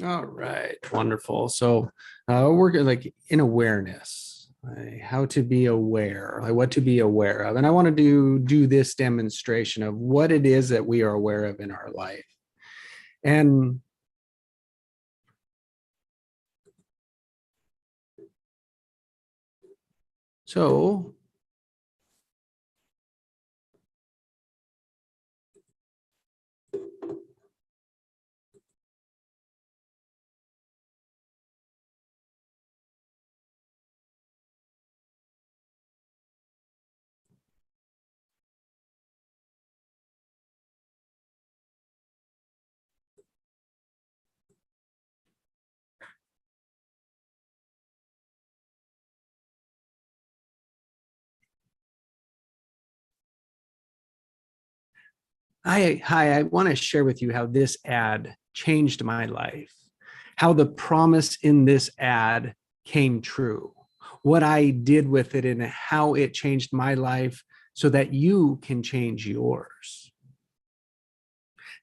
All right, wonderful. So, we're like in awareness, how to be aware, like what to be aware of, and I want to do this demonstration of what it is that we are aware of in our life. And so, I want to share with you how this ad changed my life, how the promise in this ad came true, what I did with it, and how it changed my life so that you can change yours.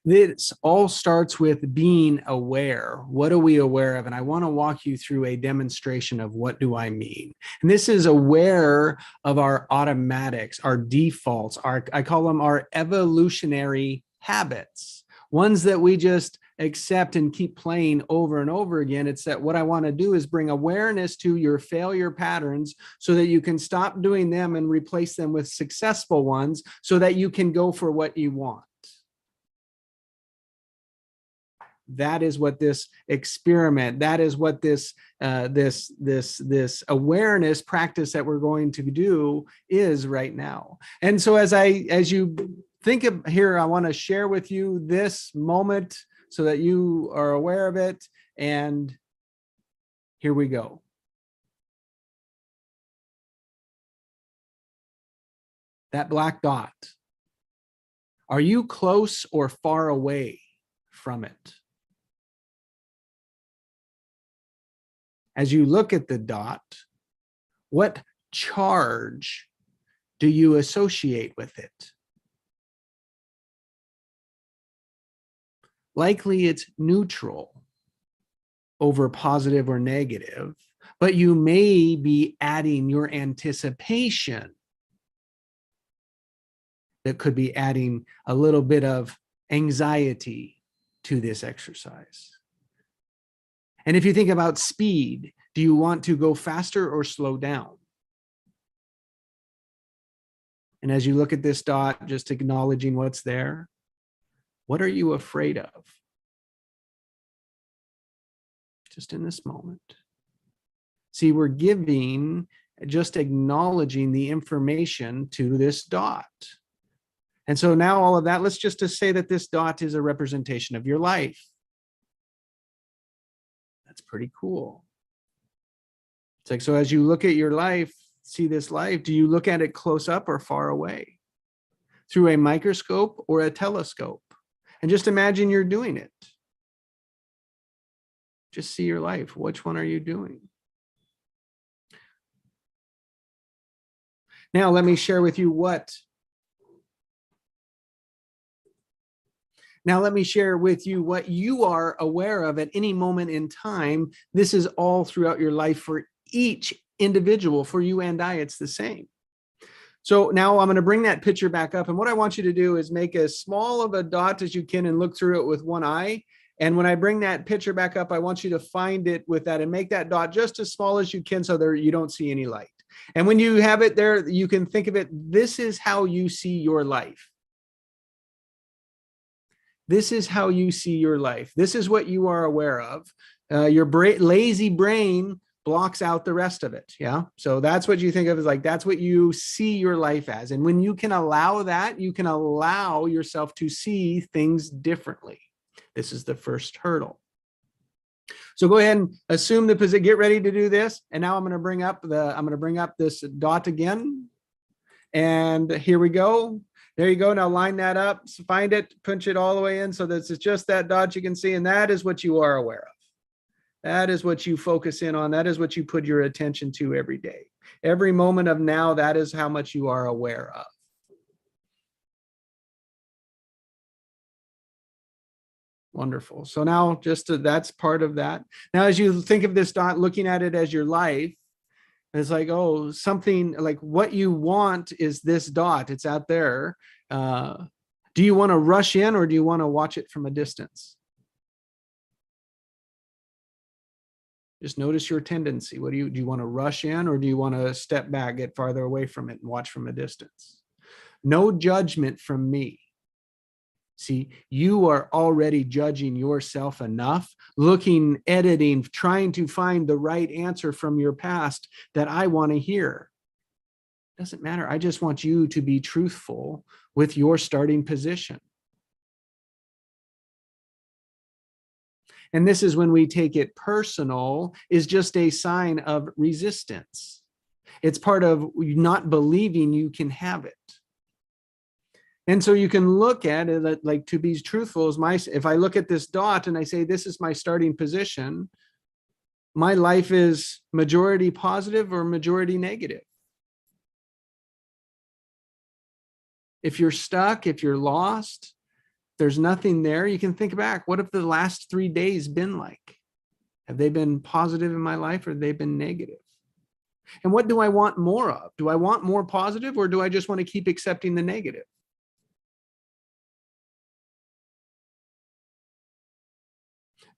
This all starts with being aware. What are we aware of? And I want to walk you through a demonstration of what do I mean. And this is aware of our automatics, our defaults, I call them our evolutionary habits, ones that we just accept and keep playing over and over again. It's that what I want to do is bring awareness to your failure patterns so that you can stop doing them and replace them with successful ones so that you can go for what you want. That is what this experiment, that is what this awareness practice that we're going to do is right now. And so as you think of here, I want to share with you this moment so that you are aware of it. And here we go. That black dot. Are you close or far away from it? As you look at the dot, what charge do you associate with it? Likely it's neutral over positive or negative, but you may be adding your anticipation that could be adding a little bit of anxiety to this exercise. And if you think about speed, do you want to go faster or slow down? And as you look at this dot, just acknowledging what's there, what are you afraid of? Just in this moment. See, we're giving, just acknowledging the information to this dot. And so now all of that, let's just say that this dot is a representation of your life. That's pretty cool. It's like, so as you look at your life, see this life, do you look at it close up or far away? Through a microscope or a telescope? And just imagine you're doing it. Just see your life. Which one are you doing? Now, let me share with you what. Now, let me share with you what you are aware of at any moment in time. This is all throughout your life for each individual. For you and I, it's the same. So now I'm going to bring that picture back up. And what I want you to do is make as small of a dot as you can and look through it with one eye. And when I bring that picture back up, I want you to find it with that and make that dot just as small as you can so there you don't see any light. And when you have it there, you can think of it, this is how you see your life. This is how you see your life. This is what you are aware of. Your lazy brain blocks out the rest of it. Yeah. So that's what you think of as like, that's what you see your life as. And when you can allow that, you can allow yourself to see things differently. This is the first hurdle. So go ahead and assume the position, get ready to do this. And now I'm going to bring up this dot again. And here we go. There you go. Now line that up, find it, punch it all the way in so that it's just that dot you can see. And that is what you are aware of. That is what you focus in on. That is what you put your attention to every day. Every moment of now, that is how much you are aware of. Wonderful. So now that's part of that. Now, as you think of this dot, looking at it as your life, it's like, oh, something like what you want is this dot. It's out there. Do you want to rush in or do you want to watch it from a distance? Just notice your tendency. What do you want to rush in or do you want to step back, get farther away from it and watch from a distance? No judgment from me. See, you are already judging yourself enough, looking, editing, trying to find the right answer from your past that I want to hear. Doesn't matter. I just want you to be truthful with your starting position. And this is when we take it personal, is just a sign of resistance. It's part of not believing you can have it. And so you can look at it like, to be truthful is if I look at this dot and I say, this is my starting position, my life is majority positive or majority negative. If you're stuck, if you're lost, there's nothing there, you can think back. What have the last 3 days been like? Have they been positive in my life or have they been negative? And what do I want more of? Do I want more positive or do I just want to keep accepting the negative?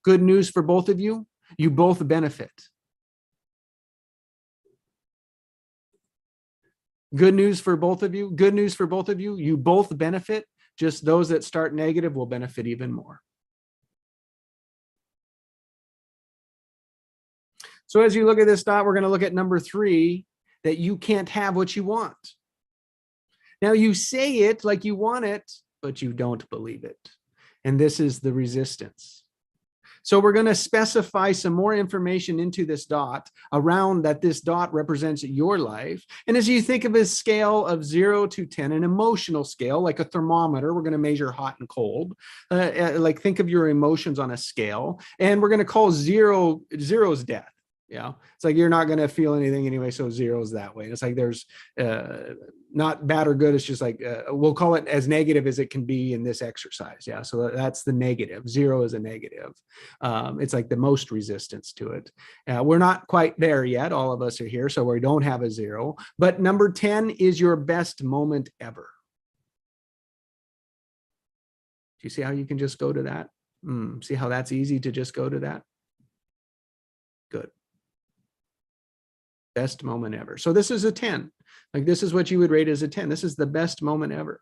Good news for both of you. You both benefit. Good news for both of you. Good news for both of you. You both benefit. Just those that start negative will benefit even more. So as you look at this dot, we're going to look at number 3, that you can't have what you want. Now you say it like you want it, but you don't believe it. And this is the resistance. So we're going to specify some more information into this dot around that this dot represents your life. And as you think of a scale of 0 to 10, an emotional scale, like a thermometer, we're going to measure hot and cold. Like think of your emotions on a scale, and we're going to call zero's death. Yeah, it's like you're not going to feel anything anyway, so 0 is that way. It's like there's not bad or good. It's just like we'll call it as negative as it can be in this exercise. Yeah, so that's the negative. 0 is a negative. It's like the most resistance to it. We're not quite there yet. All of us are here, so we don't have a 0. But number 10 is your best moment ever. Do you see how you can just go to that? See how that's easy to just go to that? Good. Best moment ever. So this is a 10. Like this is what you would rate as a 10. This is the best moment ever.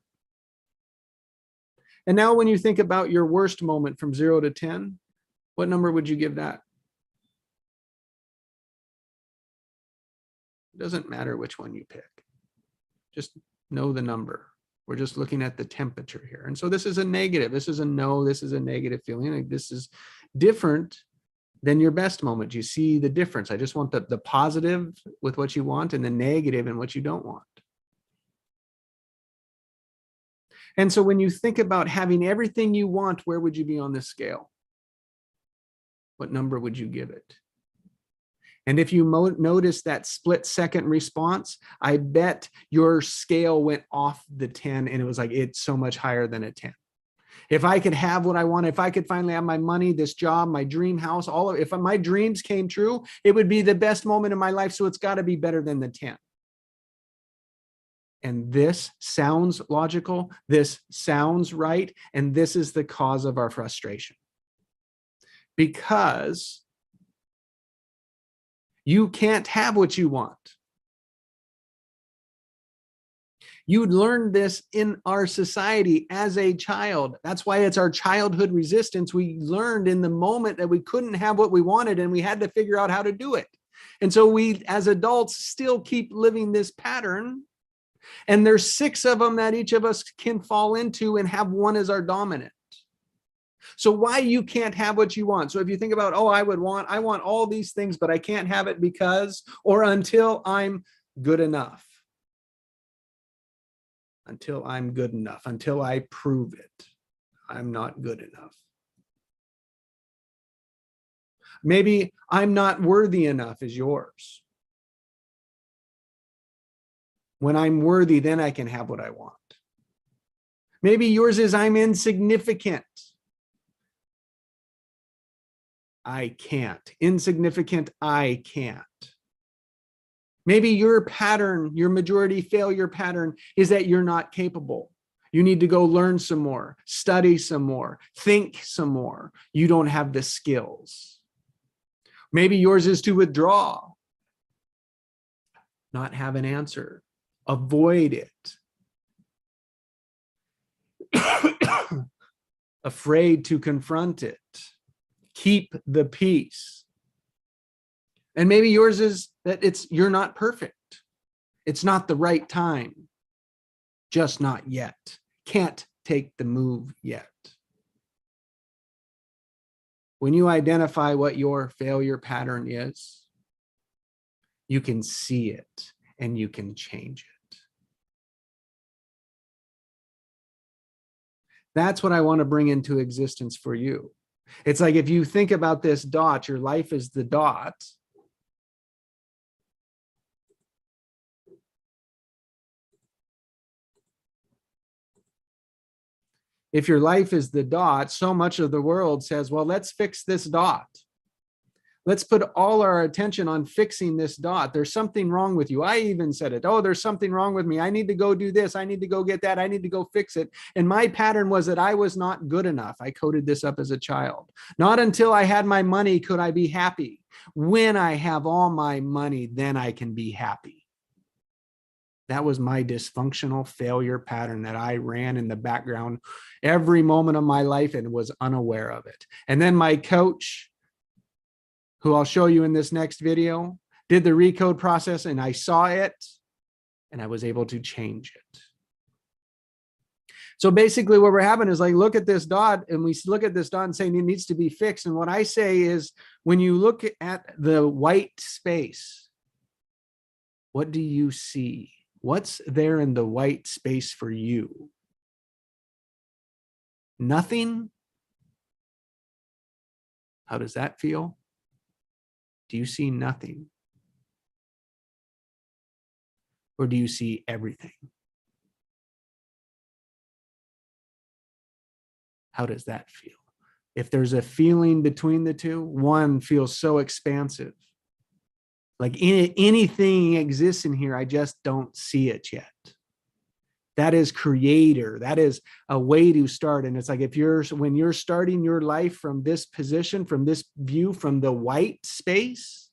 And now when you think about your worst moment from 0 to 10, what number would you give that? It doesn't matter which one you pick. Just know the number. We're just looking at the temperature here. And so this is a negative. This is a no. This is a negative feeling. Like this is different than your best moment. You see the difference. I just want the positive with what you want and the negative and what you don't want. And so when you think about having everything you want, where would you be on this scale? What number would you give it? And if you notice that split-second response, I bet your scale went off the 10 and it was like, it's so much higher than a 10. If I could have what I want, if I could finally have my money, this job, my dream house, all of it, if my dreams came true, it would be the best moment in my life. So it's got to be better than the 10. And this sounds logical. This sounds right. And this is the cause of our frustration. Because you can't have what you want. You learned this in our society as a child. That's why it's our childhood resistance. We learned in the moment that we couldn't have what we wanted and we had to figure out how to do it. And so we, as adults, still keep living this pattern. And there's 6 of them that each of us can fall into and have one as our dominant. So why you can't have what you want. So if you think about, oh, I want all these things, but I can't have it because, or until I'm good enough. Until I'm good enough, until I prove it, I'm not good enough. Maybe I'm not worthy enough is yours. When I'm worthy, then I can have what I want. Maybe yours is I'm insignificant. I can't. Insignificant, I can't. Maybe your pattern, your majority failure pattern is that you're not capable. You need to go learn some more, study some more, think some more. You don't have the skills. Maybe yours is to withdraw, not have an answer, avoid it, afraid to confront it, keep the peace. And maybe yours is that you're not perfect. It's not the right time, just not yet. Can't take the move yet. When you identify what your failure pattern is, you can see it and you can change it. That's what I want to bring into existence for you. It's like if you think about this dot, your life is the dot. If your life is the dot, so much of the world says, well, let's fix this dot. Let's put all our attention on fixing this dot. There's something wrong with you. I even said it. Oh, there's something wrong with me. I need to go do this. I need to go get that. I need to go fix it. And my pattern was that I was not good enough. I coded this up as a child. Not until I had my money could I be happy. When I have all my money, then I can be happy. That was my dysfunctional failure pattern that I ran in the background every moment of my life and was unaware of it. And then my coach, who I'll show you in this next video, did the recode process and I saw it and I was able to change it. So basically what we're having is like, look at this dot and we look at this dot and saying it needs to be fixed. And what I say is when you look at the white space, what do you see? What's there in the white space for you? Nothing? How does that feel? Do you see nothing? Or do you see everything? How does that feel? If there's a feeling between the two, one feels so expansive. Like anything exists in here, I just don't see it yet. That is creator. That is a way to start. And it's like when you're starting your life from this position, from this view, from the white space,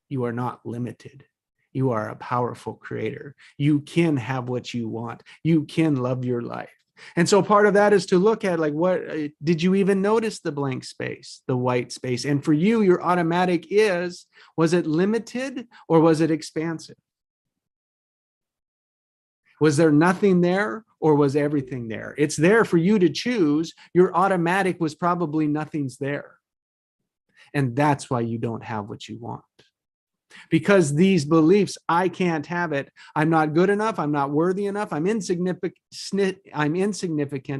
you are not limited. You are a powerful creator. You can have what you want. You can love your life. And so part of that is to look at like, what did you even notice the blank space, the white space? And for you, your automatic was it limited or was it expansive? Was there nothing there or was everything there? It's there for you to choose. Your automatic was probably nothing's there. And that's why you don't have what you want. Because these beliefs, I can't have it. I'm not good enough. I'm not worthy enough. I'm insignificant.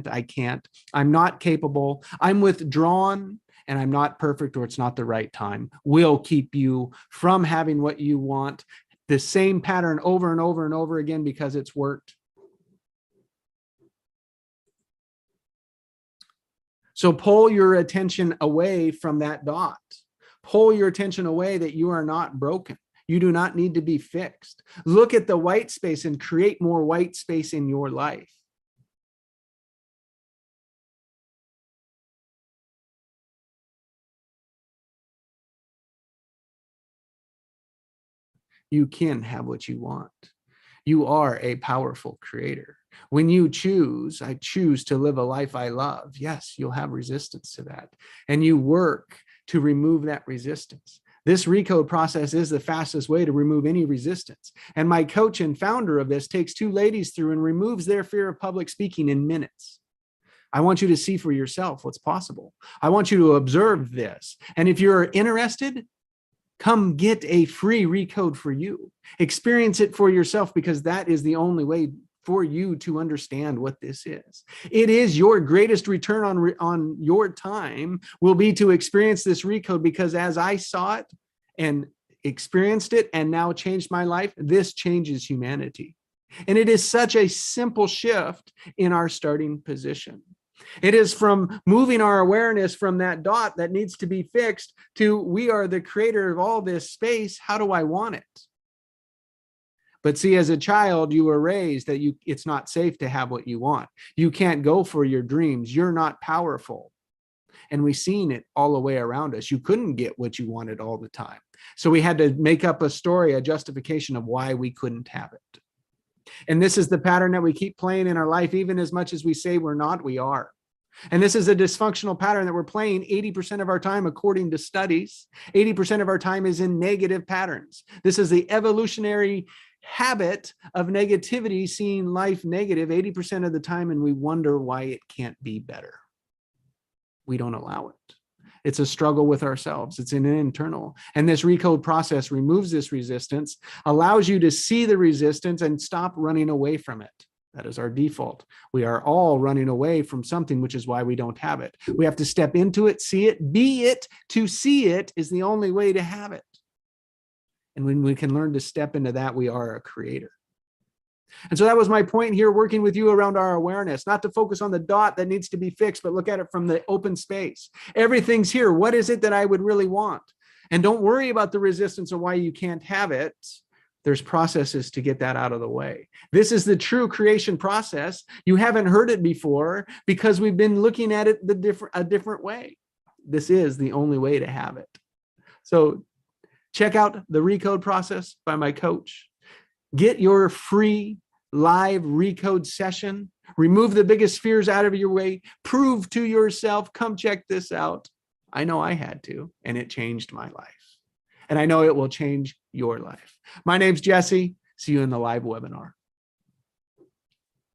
I can't. I'm not capable. I'm withdrawn and I'm not perfect or it's not the right time. Will keep you from having what you want. The same pattern over and over and over again because it's worked. So pull your attention away from that dot. Pull your attention away that you are not broken. You do not need to be fixed. Look at the white space and create more white space in your life. You can have what you want. You are a powerful creator. When you choose, I choose to live a life I love. Yes, you'll have resistance to that. And you work to remove that resistance. This recode process is the fastest way to remove any resistance. And my coach and founder of this takes two ladies through and removes their fear of public speaking in minutes. I want you to see for yourself what's possible. I want you to observe this. And if you're interested, come get a free recode for you. Experience it for yourself because that is the only way for you to understand what this is. It is your greatest return on your time will be to experience this recode because as I saw it and experienced it and now changed my life, this changes humanity. And it is such a simple shift in our starting position. It is from moving our awareness from that dot that needs to be fixed to we are the creator of all this space. How do I want it? But see, as a child, you were raised that it's not safe to have what you want. You can't go for your dreams. You're not powerful. And we've seen it all the way around us. You couldn't get what you wanted all the time. So we had to make up a story, a justification of why we couldn't have it. And this is the pattern that we keep playing in our life. Even as much as we say we're not, we are. And this is a dysfunctional pattern that we're playing 80% of our time, according to studies. 80% of our time is in negative patterns. This is the evolutionary habit of negativity, seeing life negative 80% of the time, and we wonder why it can't be better. We don't allow it. It's a struggle with ourselves. It's an internal. And this recode process removes this resistance, allows you to see the resistance and stop running away from it. That is our default. We are all running away from something, which is why we don't have it. We have to step into it, see it, be it. To see it is the only way to have it. And when we can learn to step into that, we are a creator. And so that was my point here, working with you around our awareness, not to focus on the dot that needs to be fixed, but look at it from the open space. Everything's here. What is it that I would really want? And don't worry about the resistance or why you can't have it. There's processes to get that out of the way. This is the true creation process. You haven't heard it before because we've been looking at it a different way. This is the only way to have it. So check out the Recode process by my coach. Get your free live Recode session. Remove the biggest fears out of your way. Prove to yourself, come check this out. I know I had to, and it changed my life. And I know it will change your life. My name's Jesse. See you in the live webinar.